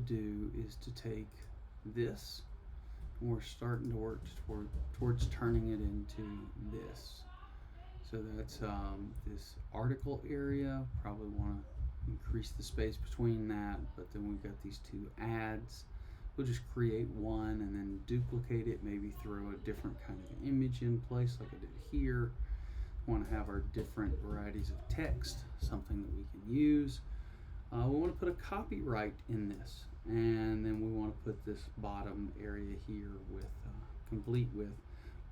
do is to take this, and we're starting to work towards turning it into this. So that's this article area. Probably want to increase the space between that, but then we've got these two ads. We'll just create one and then duplicate it, maybe throw a different kind of image in place like I did here. We want to have our different varieties of text, something that we can use. We want to put a copyright in this, and then we want to put this bottom area here with complete with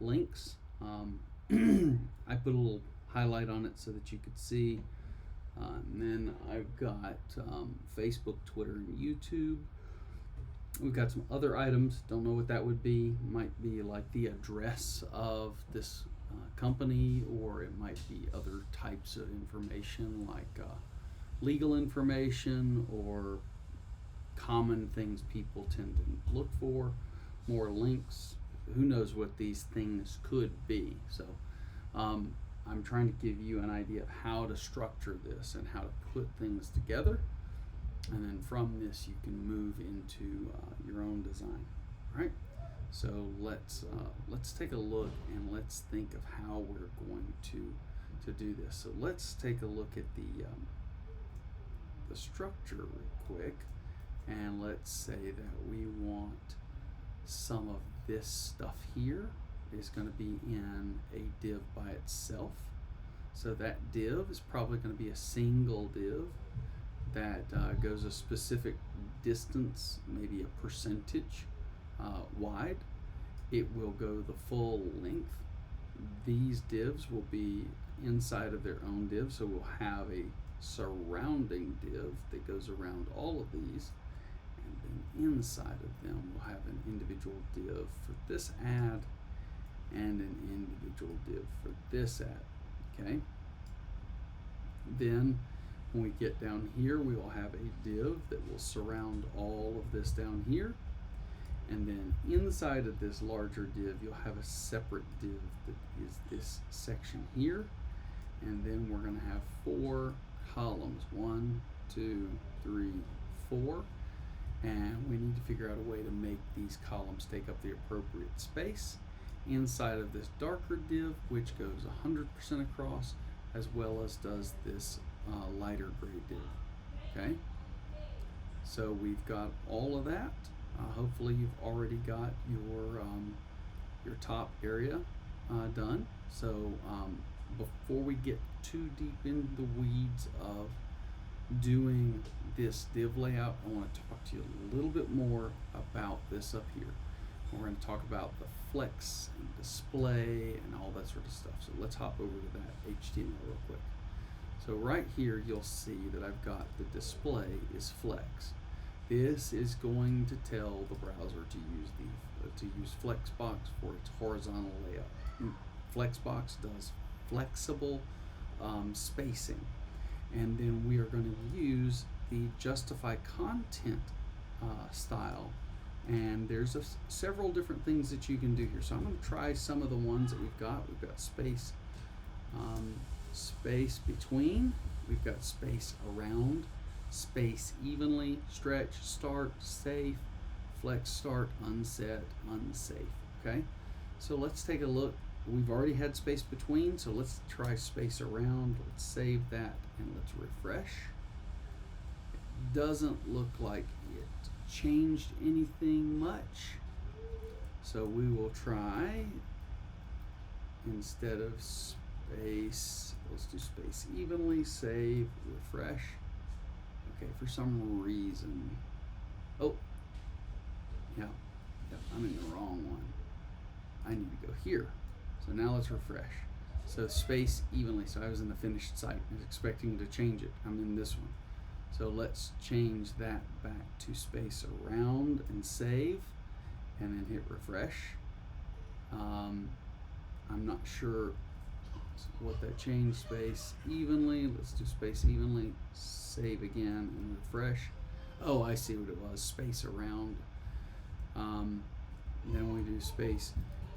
links. I put a little highlight on it so that you could see. And then I've got Facebook, Twitter, and YouTube. We've got some other items. Don't know what that would be. Might be like the address of this company, or it might be other types of information like legal information or common things people tend to look for. More links. Who knows what these things could be. So I'm trying to give you an idea of how to structure this and how to put things together, and then from this you can move into your own design. All right, so let's take a look and let's think of how we're going to do this. So let's take a look at the structure real quick, and let's say that we want some of this stuff here is going to be in a div by itself. So that div is probably going to be a single div that goes a specific distance, maybe a percentage wide. It will go the full length. These divs will be inside of their own div, so we'll have a surrounding div that goes around all of these, and then inside of them we'll have an individual div for this ad and an individual div for this ad. Okay, then when we get down here, we will have a div that will surround all of this down here, and then inside of this larger div you'll have a separate div that is this section here, and then we're going to have 4 columns, 1, 2, 3, 4, and we need to figure out a way to make these columns take up the appropriate space inside of this darker div, which goes 100% across, as well as does this lighter gray div. Okay, so we've got all of that. Hopefully you've already got your top area done. So before we get too deep into the weeds of doing this div layout, I want to talk to you a little bit more about this up here. We're going to talk about the flex and display and all that sort of stuff. So let's hop over to that HTML real quick. So right here you'll see that I've got the display is flex. This is going to tell the browser to use Flexbox for its horizontal layout. Flexbox does flexible spacing, and then we are going to use the justify content style, and there's several different things that you can do here. So I'm going to try some of the ones that we've got. We've got space between, we've got space around, space evenly, stretch, start, safe, flex, start, unset, unsafe. Okay, so let's take a look. We've already had space between, so let's try space around. Let's save that and let's refresh. It doesn't look like it changed anything much, so we will try, instead of space, let's do space evenly, save, refresh. Okay, for some reason, oh yeah, I'm in the wrong one. I need to go here. So now let's refresh. So space evenly, so I was in the finished site. I was expecting to change it. I'm in this one. So let's change that back to space around and save, and then hit refresh. I'm not sure what that changed. Space evenly, let's do space evenly, save again and refresh. Oh, I see what it was, space around. Then we do space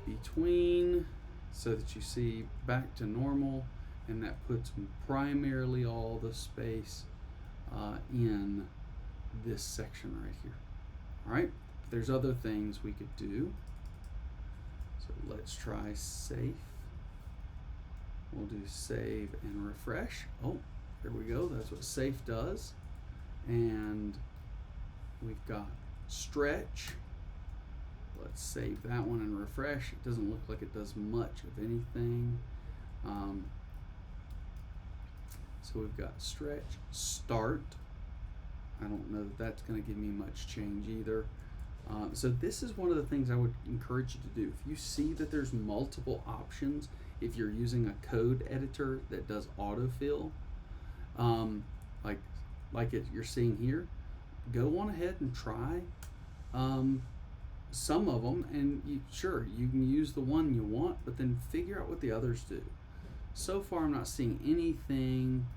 between, so that you see back to normal, and that puts primarily all the space in this section right here. All right, there's other things we could do. So let's try safe. We'll do save and refresh. Oh, there we go. That's what safe does. And we've got stretch. Let's save that one and refresh. It doesn't look like it does much of anything. So we've got stretch, start. I don't know that that's going to give me much change either. So this is one of the things I would encourage you to do. If you see that there's multiple options, if you're using a code editor that does autofill, like you're seeing here, go on ahead and try some of them, and sure, you can use the one you want, but then figure out what the others do. So far, I'm not seeing anything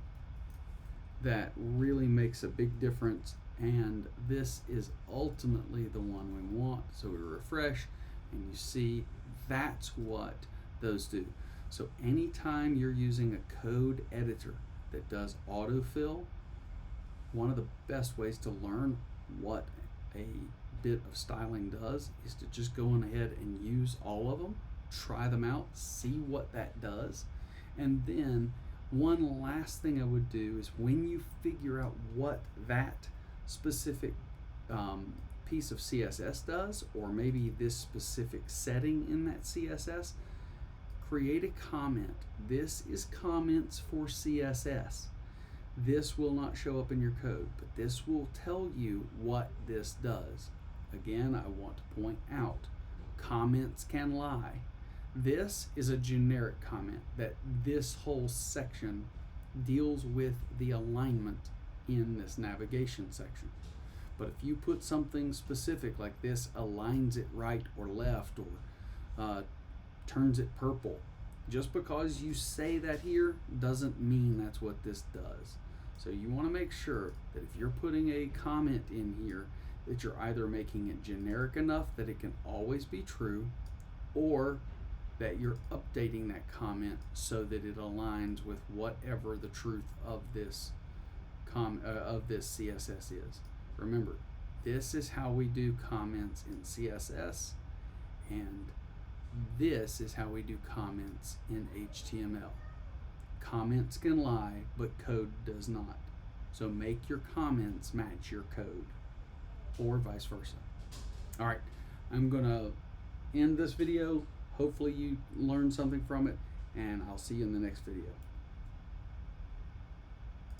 that really makes a big difference, and this is ultimately the one we want. So we refresh, and you see that's what those do. So anytime you're using a code editor that does autofill, one of the best ways to learn what a bit of styling does is to just go on ahead and use all of them, try them out, see what that does. And then one last thing I would do is when you figure out what that specific piece of CSS does, or maybe this specific setting in that CSS, create a comment. This is comments for CSS. This will not show up in your code, but this will tell you what this does. Again, I want to point out, comments can lie. This is a generic comment that this whole section deals with the alignment in this navigation section. But if you put something specific like this aligns it right or left, or turns it purple, just because you say that here doesn't mean that's what this does. So you want to make sure that if you're putting a comment in here, that you're either making it generic enough that it can always be true, or that you're updating that comment so that it aligns with whatever the truth of this CSS is. Remember, this is how we do comments in CSS, and this is how we do comments in HTML. Comments can lie, but code does not. So make your comments match your code, or vice versa. All right, I'm gonna end this video. Hopefully you learned something from it, and I'll see you in the next video.